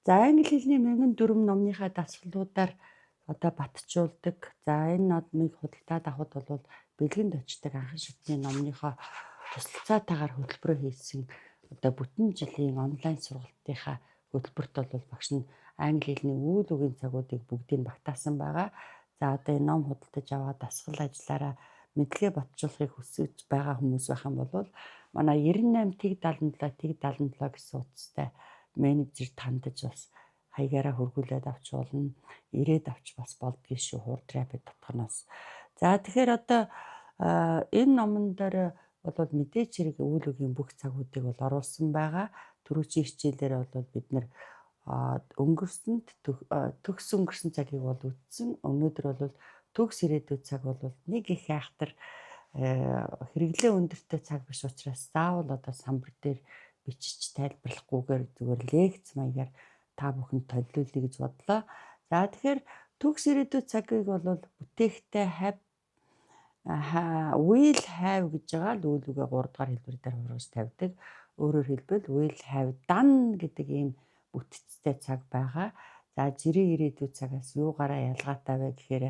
За англи хэлний 1004 номныхаа дасгалуудаар одоо батжуулдаг. За энэ номыг худалдаад авахд бол бэлгэнд очдог анхан шатны номныхоо тусалцаатаагаар хөтөлбөрөө хийсэн одоо бүтэн жилийн онлайн сургалтынхаа хөтөлбөрт бол багш нь англи хэлний үйл үгийн цагуудыг бүгдийг багтаасан байгаа. За одоо энэ ном худалдаж аваад дасгал ажиллаараа мэдлэгээ батжуулахыг хүсэж байгаа хүмүүс байх юм бол манай 98 тэг 77 тэг 77 гэсэн утастай менежерт хандаж бас хаягаараа хөргүүлээд авч болно. Ирээд авч бас болдгий шүү хурдрапид татханаас. За тэгэхээр одоо энэ номон дээр бол мэдээч хэрэг үйл үгийн бүх цагуудыг бол оруулсан байгаа. Түрүүчийн хичээлээр бол бид нэр өнгөрсөнд төгс өнгөрсөн цагийг бол үтсэн. Өнөөдөр бол төгс ирээдүйн цаг бол нэг их айхтар хэрэглээ өндөртэй цаг биш учраас заавал одоо самбар дээр бичиж тайлбарлахгүйгээр зүгээр лекц маягаар та бүхэнд төлөвлөе гэж бодлоо. За тэгэхээр төгс ирээдүйн цагийг бол бүтээхтэй will have гэж байгаа л үйл үгээ 3 дахь хэлбэр дээр хургаж тавьдаг. Өөрөөр хэлбэл will have done гэдэг ийм бүтцтэй цаг байгаа. За жирийн ирээдүйн цагаас юугаараа ялгаатай вэ гэхээр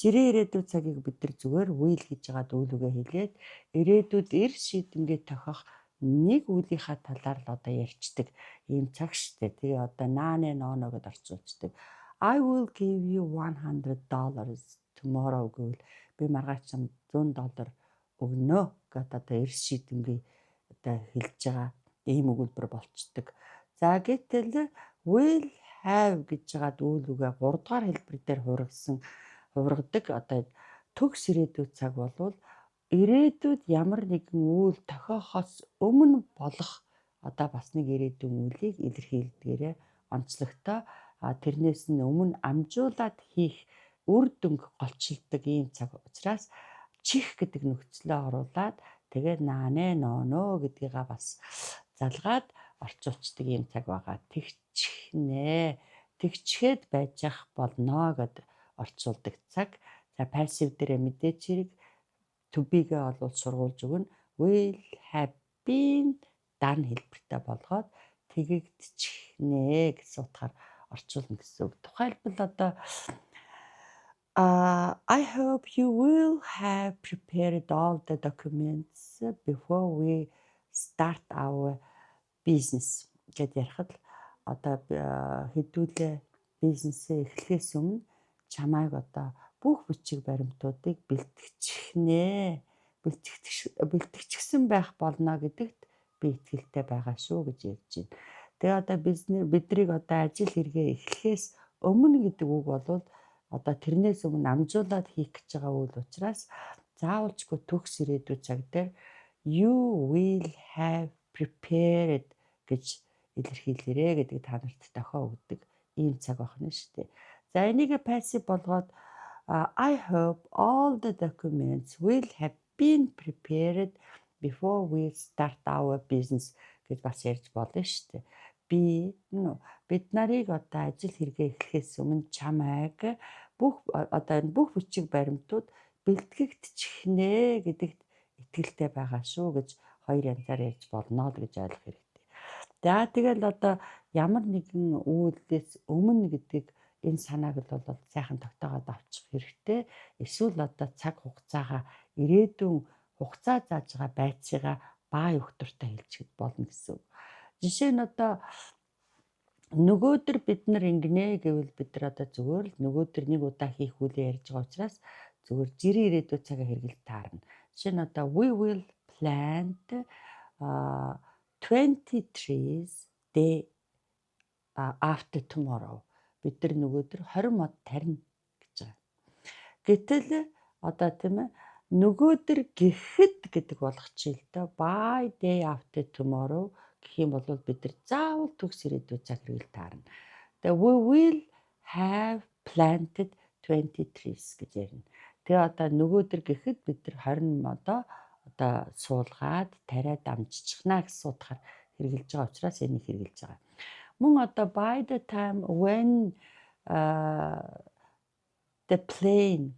жирийн ирээдүйн цагийг бид нар зүгээр will гэж байгаа үйл үгээ хэлээд ирээдүйд эрс шийдэмгээ тохиох нэг үлийнхаа талаар л одоо ярьцдаг ийм цаг штэ. Тэгээ одоо нааны ноно гэдээ орчуулцдаг. I will give you $100 tomorrow гэвэл би маргааш чам $100 өгнө гэдэг одоо эрс шийдэмгээ одоо хэлж байгаа ийм өгүүлбэр болцдог. За гэтэл will have гэж байгаа үйл үгээ 3 дахь хэлбэр дээр хувиргадаг одоо төгс ирээдүйн цаг болвол ирээдүйд ямар нэгэн үйл тохиохоос өмнө болох одоо бас нэг ирээдүйн үйлийг илэрхийлдгээрээ онцлогтой тэрнээс нь өмнө амжуулаад хийх үр дүнг голчилдог ийм цаг учраас чих гэдэг нөхцлөө оруулаад тэгээ наанэ ноно гэдгийг бас залгаад орчуулцдаг ийм цаг байгаа. Тэгчихнэ. Тэгчгээд байж ах болно гэд орчуулдаг цаг. За passive дээр мэдээч хэрэг to be-гээ бол сургуулж өгнө. Will have been done хэлбэртэй болгоод тэгэгдчихнэ гэсэн утгаар орчуулна гэсэн үг. Тухайлбал одоо I hope you will have prepared all the documents before we start our business гэдээ ярихад одоо хэдүүлээ бизнесээ эхлэхээс өмнө чамайг одоо бүх бичиг баримтуудыг бэлтгэгдсэн байх болно гэдэгт би итгэлтэй байгаа шүү гэж ярьж байна. Тэгээ одоо биднийг одоо ажил хэрэгээ эхлэхээс өмнө гэдэг үг бол одоо тэрнээс өмнө амжуулаад хийх гэж байгаа үйл учраас заавалчгүй төгс ирээдүйн цаг дээр you will have prepared гэж илэрхийлээрэ гэдэг та нарт тохио өгдөг ийм цаг байна шүү дээ. За энийг passive болгоод I hope all the documents will have been prepared before we start our business гэж бас ярьж болно шүү дээ. Бид нарыг одоо ажил хэрэгээ эхлэхээс өмнө чамайг бүх бичиг баримтууд бэлтгэгдчихнэ гэдэгт итгэлтэй байгаа шүү гэж хоёр янзаар ярьж болно л гэж ойлгох хэрэгтэй. За тэгэл одоо ямар нэгэн үйлдэлээс өмнө гэдэг энэ санааг бол сайхан тогтоогоод авчих хэрэгтэй. Эсвэл одоо цаг хугацаагаа ирээдүйн хугацаа зааж байгаа байцаагаа баа өгтөртэй хэлчихэд болно гэсэн. Жишээ нь одоо нөгөөдөр бид нар ингэнэ гэвэл бид нар одоо зүгээр л нөгөөдөр нэг удаа хийх үлээ ярьж байгаа учраас зүгээр жирийн ирээдүйн цагаа хэрэгэл таарна. Жишээ нь одоо we will plant 20 trees day after tomorrow. Бид нар нөгөөдөр 20 мод тарина гэж байгаа. Гэтэл одоо тийм ээ нөгөөдөр гэхэд гэдэг болгочих л доо by day after tomorrow гэх юм бол бид нар заавал төгс ирээдүйн цаг хэрэгэл таарна. Тэгээ we will have planted 20 trees гэж ярина. Тэгээ одоо нөгөөдөр гэхэд бид нар 20 модоо одоо суулгаад тариад амжчихна гэсэн утгаар хэрэгжилж байгаа учраас энийг хэрэгжилж байгаа. Мөн одоо by the time when the plane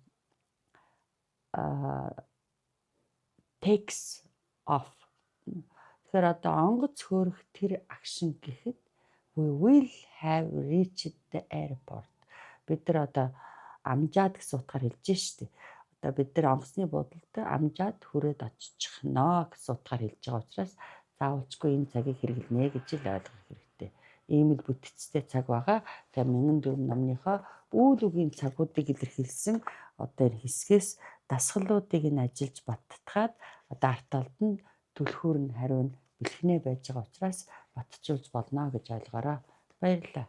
takes off. Тэгэхээр одоо онгоц хөөрөх тэр акшн гэхэд We will have reached the airport. Бид нар одоо амжаад гэсэн утгаар хэлж штэ. Одоо бид нар онгоцны буудалд амжаад хүрээд очихно гэсэн утгаар хэлж байгаа учраас заавалчгүй энэ цагийг хэрэглэнэ гэж л ойлгох хэрэгтэй. Ийм л бүтцтэй цаг байгаа. Тэгээ 1004 номныхоо үйл үгийн цагуудыг илэрхийлсэн одоо энэ хэсгээс дасгалуудыг нь ажиллаж баттгаад одоо арт олдонд түлхүүр нь хариу нь бэлхнээ байж байгаа учраас батжуулж болно гэж ойлгоорой. Баярлалаа.